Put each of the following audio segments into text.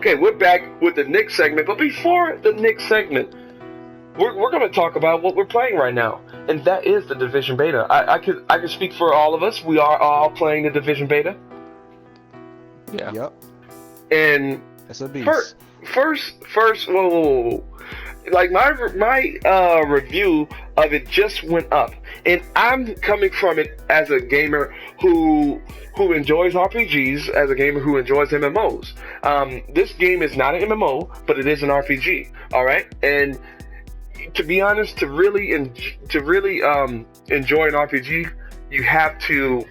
Okay, we're back with the Nick segment, but before the Nick segment, we're going to talk about what we're playing right now, and that is the Division Beta. I could speak for all of us. We are all playing the Division Beta, Yeah. Yep. and It's a beast. first, whoa. Like my review of it just went up, and I'm coming from it as a gamer who enjoys RPGs, as a gamer who enjoys MMOs. This game is not an MMO, but it is an RPG. All right, and to be honest, to really enjoy an RPG, you have to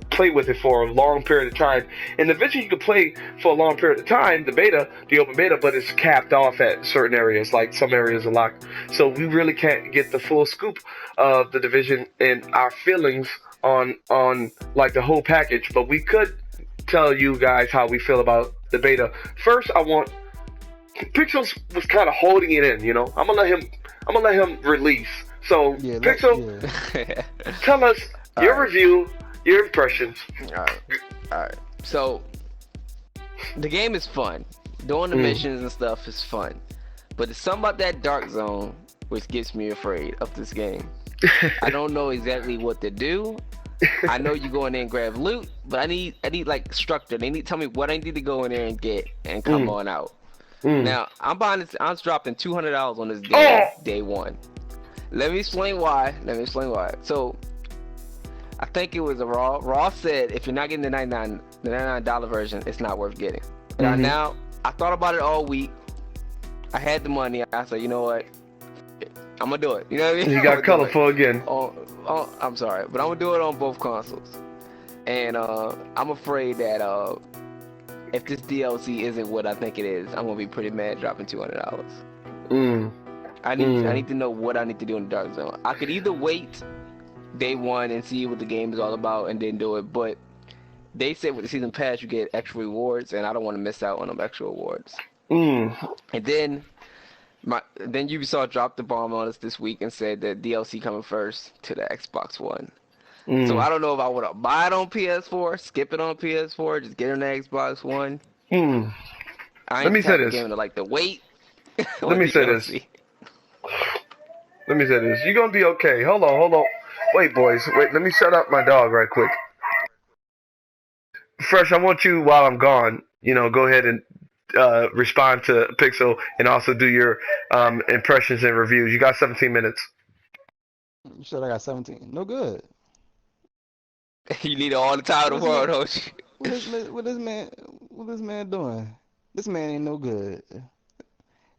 play with it for a long period of time. And eventually you can play for a long period of time, the open beta, but it's capped off at certain areas, like some areas are locked. So we really can't get the full scoop of the Division and our feelings on like the whole package, but we could tell you guys how we feel about the beta. First, Pixels was kind of holding it in, you know. I'm gonna let him release. So Yeah, Pixel, yeah. tell us your review, your impressions. Alright. So, the game is fun. Doing the missions and stuff is fun. But it's something about that dark zone which gets me afraid of this game. I don't know exactly what to do. I know you go in there and grab loot, but I need like structure. They need to tell me what I need to go in there and get and come on out. Now, I'm buying this, I'm dropping $200 on this game day one. Let me explain why. So, I think it was a Raw said if you're not getting the $99 version, it's not worth getting. Now, I thought about it all week. I had the money. I said, you know what? I'm gonna do it. You know what I mean? You got colorful again. I'm sorry, but I'm gonna do it on both consoles. And I'm afraid that if this DLC isn't what I think it is, I'm gonna be pretty mad dropping $200. I need to know what I need to do in the dark zone. I could either wait day one and see what the game is all about and then do it, but they said with the season pass you get extra rewards, and I don't want to miss out on them extra rewards. And then Ubisoft dropped the bomb on us this week and said that DLC coming first to the Xbox One. So I don't know if I want to buy it on PS4, skip it on PS4, just get it on the Xbox One. I ain't the type of gamer to like to wait. Let me say this. You're gonna be okay. Hold on. Wait, boys. Wait, let me shut up my dog right quick. Fresh, I want you, while I'm gone, go ahead and respond to Pixel and also do your impressions and reviews. You got 17 minutes. You said I got 17. No good. You need all the time in the world, don't you? What this man doing? This man ain't no good.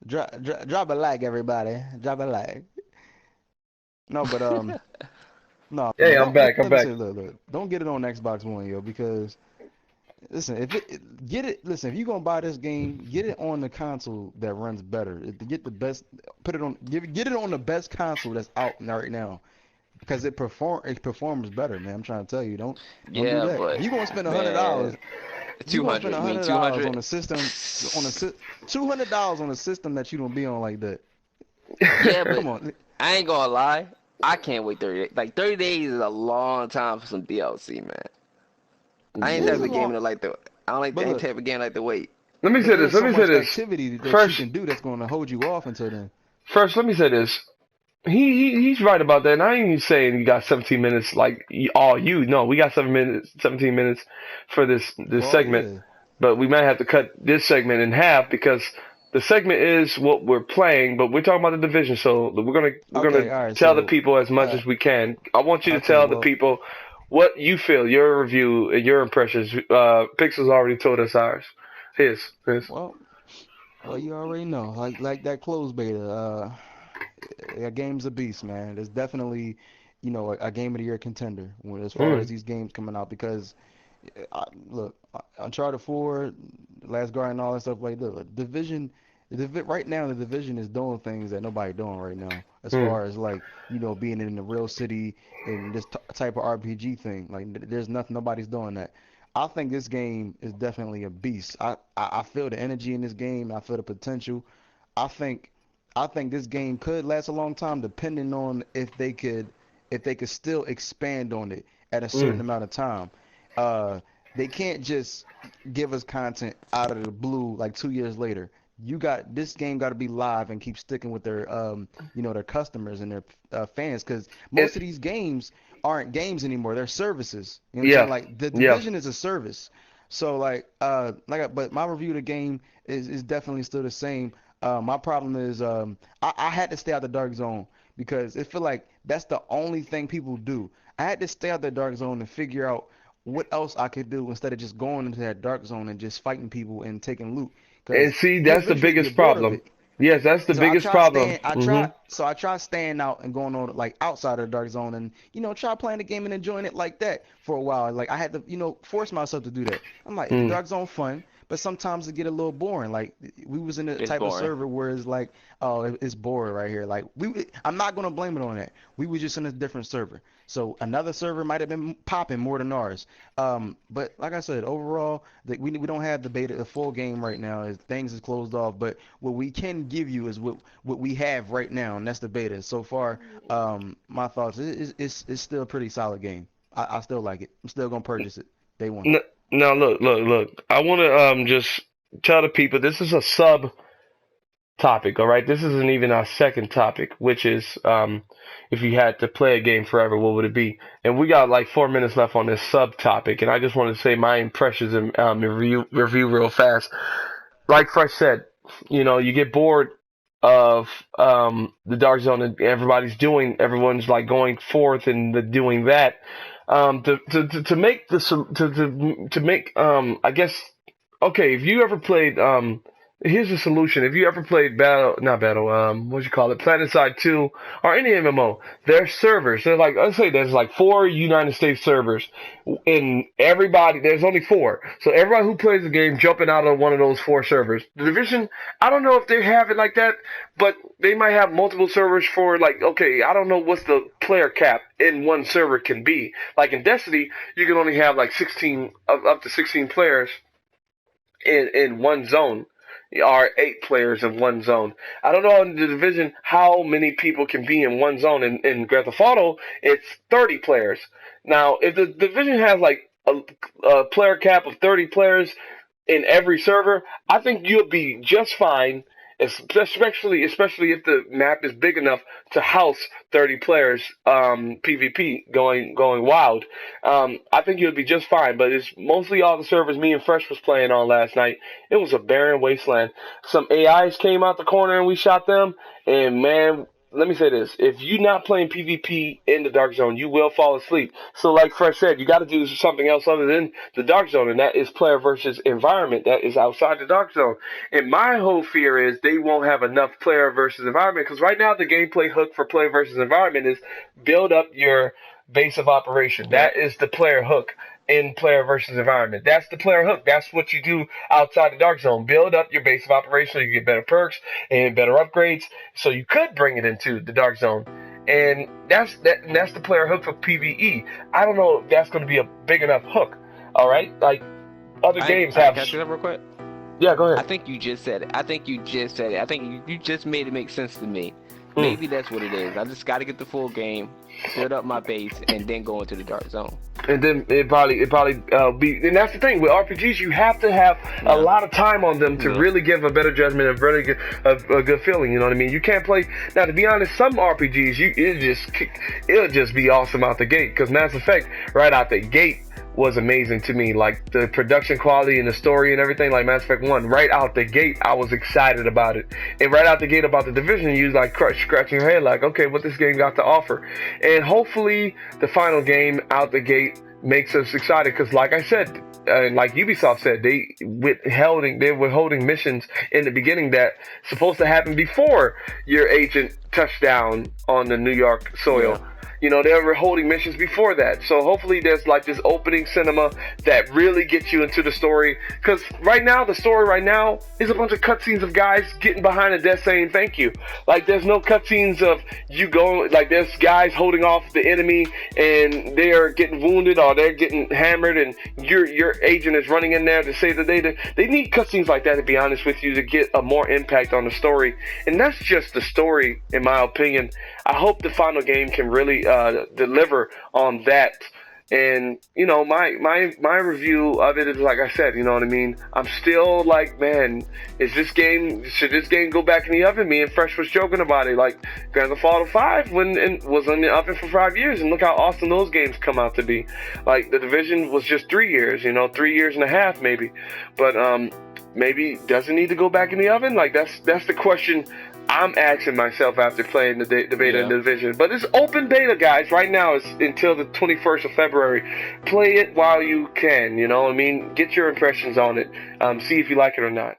Drop a like, everybody. Drop a like. No, but no. Hey, I'm back. Look, don't get it on Xbox One, yo, because listen, if you're gonna buy this game, get it on the console that runs better. Get the best, get it on the best console that's out right now. Because it performs better, man. I'm trying to tell you, don't do that. But you gonna spend $100. $200 on a system, $200 on a system that you don't be on like that. Yeah, but come on. I ain't gonna lie. I can't wait 30 days. Like 30 days is a long time for some DLC, man. I ain't type of game to like to. I don't like that type of game like to wait. Let me say this. Activity that you can do that's gonna hold you off until then. First, let me say this. He's right about that, and I ain't even saying you got 17 minutes like all you. No, we got 17 minutes for this segment, yeah. But we might have to cut this segment in half because the segment is what we're playing, but we're talking about the Division, so we're gonna tell the people as much as we can. I want you to tell the people what you feel, your review, and your impressions. Pixel's already told us ours. His. Well, you already know, like that closed beta. A game's a beast, man. There's definitely, a game of the year contender as far as these games coming out because, look, Uncharted 4, Last Guardian, all that stuff like that. Division, right now the Division is doing things that nobody doing right now as far as like, being in the real city and this type of RPG thing. Like, there's nobody's doing that. I think this game is definitely a beast. I feel the energy in this game. I feel the potential. I think this game could last a long time, depending on if they could still expand on it at a certain amount of time. they can't just give us content out of the blue like 2 years later. This game got to be live and keep sticking with their their customers and their fans, because most of these games aren't games anymore. They're services. You know what I'm saying? Like the Division is a service. So but my review of the game is definitely still the same. My problem is I had to stay out the dark zone because it feel like that's the only thing people do. I had to stay out the dark zone and figure out what else I could do instead of just going into that dark zone and just fighting people and taking loot. And see, that's the biggest problem. Yes, that's the biggest problem. I try staying out and going on like outside of the dark zone and try playing the game and enjoying it like that for a while. Like I had to force myself to do that. I'm like, the dark zone fun, but sometimes it get a little boring. Like we was in a type of server where it's like, oh, it's boring right here. Like I'm not gonna blame it on that. We were just in a different server, so another server might have been popping more than ours. But like I said, overall, we don't have the full game right now. Things is closed off. But what we can give you is what we have right now, and that's the beta. So far, my thoughts it's still a pretty solid game. I still like it. I'm still gonna purchase it day one. Now look. I want to just tell the people this is a sub topic, all right? This isn't even our second topic, which is if you had to play a game forever, what would it be? And we got like 4 minutes left on this sub topic, and I just want to say my impressions and review real fast. Like Fresh said, you get bored of the dark zone and everyone's like going forth and doing that. To make I guess, okay, if you ever played here's the solution. If you ever played PlanetSide 2 or any MMO, there's servers. They're like, let's say there's like 4 United States servers, and there's only 4. So everybody who plays the game jumping out of one of those 4 servers. The Division, I don't know if they have it like that, but they might have multiple servers for like, okay, I don't know what's the player cap in one server can be. Like in Destiny, you can only have like up to 16 players in one zone. Are 8 players in one zone. I don't know in the Division how many people can be in one zone. In Grand Theft Auto, it's 30 players. Now, if the Division has like a player cap of 30 players in every server, I think you'll be just fine, especially if the map is big enough to house 30 players PvP going wild. I think you'll be just fine, but it's mostly all the servers me and Fresh was playing on last night. It was a barren wasteland. Some AIs came out the corner and we shot them, and man, let me say this. If you're not playing PvP in the dark zone, you will fall asleep. So like Fresh said, you got to do something else other than the dark zone, and that is player versus environment. That is outside the dark zone. And my whole fear is they won't have enough player versus environment, because right now the gameplay hook for player versus environment is build up your base of operation. That is the player hook in player versus environment. That's the player hook. That's what you do outside the dark zone. Build up your base of operation so you get better perks and better upgrades, so you could bring it into the dark zone. And that's the player hook for PvE. I don't know if that's going to be a big enough hook. All right, like other games have. Can I say that real quick? Yeah, go ahead. I think you just said it. I think you just made it make sense to me. Maybe that's what it is. I just got to get the full game, build up my base, and then go into the dark zone. And then it probably be, and that's the thing with RPGs, you have to have a lot of time on them to really give a better judgment and really get a good feeling. You know what I mean? You can't play now. To be honest, some RPGs it'll just be awesome out the gate, because Mass Effect right out the gate was amazing to me. Like the production quality and the story and everything, like Mass Effect 1, right out the gate, I was excited about it. And right out the gate about the Division, you was like scratching your head like, okay, what this game got to offer. And hopefully the final game out the gate makes us excited, because like I said, like Ubisoft said, they were holding missions in the beginning that supposed to happen before your agent touched down on the New York soil. Yeah. You know, they were holding missions before that. So hopefully there's like this opening cinema that really gets you into the story. Because the story right now is a bunch of cutscenes of guys getting behind a desk saying thank you. Like there's no cutscenes of you going, like there's guys holding off the enemy and they are getting wounded or they're getting hammered and your agent is running in there to save the day. They need cutscenes like that, to be honest with you, to get a more impact on the story. And that's just the story, in my opinion. I hope the final game can really deliver on that And you know, my review of it is like I said, you know what I mean. I'm still like, man, should this game go back in the oven? Me and Fresh was joking about it, like Grand Theft Auto 5 was in the oven for 5 years, and look how awesome those games come out to be. Like The Division was just 3 years, you know, 3 years and a half maybe, but maybe doesn't need to go back in the oven. Like that's the question I'm asking myself after playing the beta and the Division. But it's open beta, guys. Right now, it's until the 21st of February. Play it while you can. You know, I mean, get your impressions on it. See if you like it or not.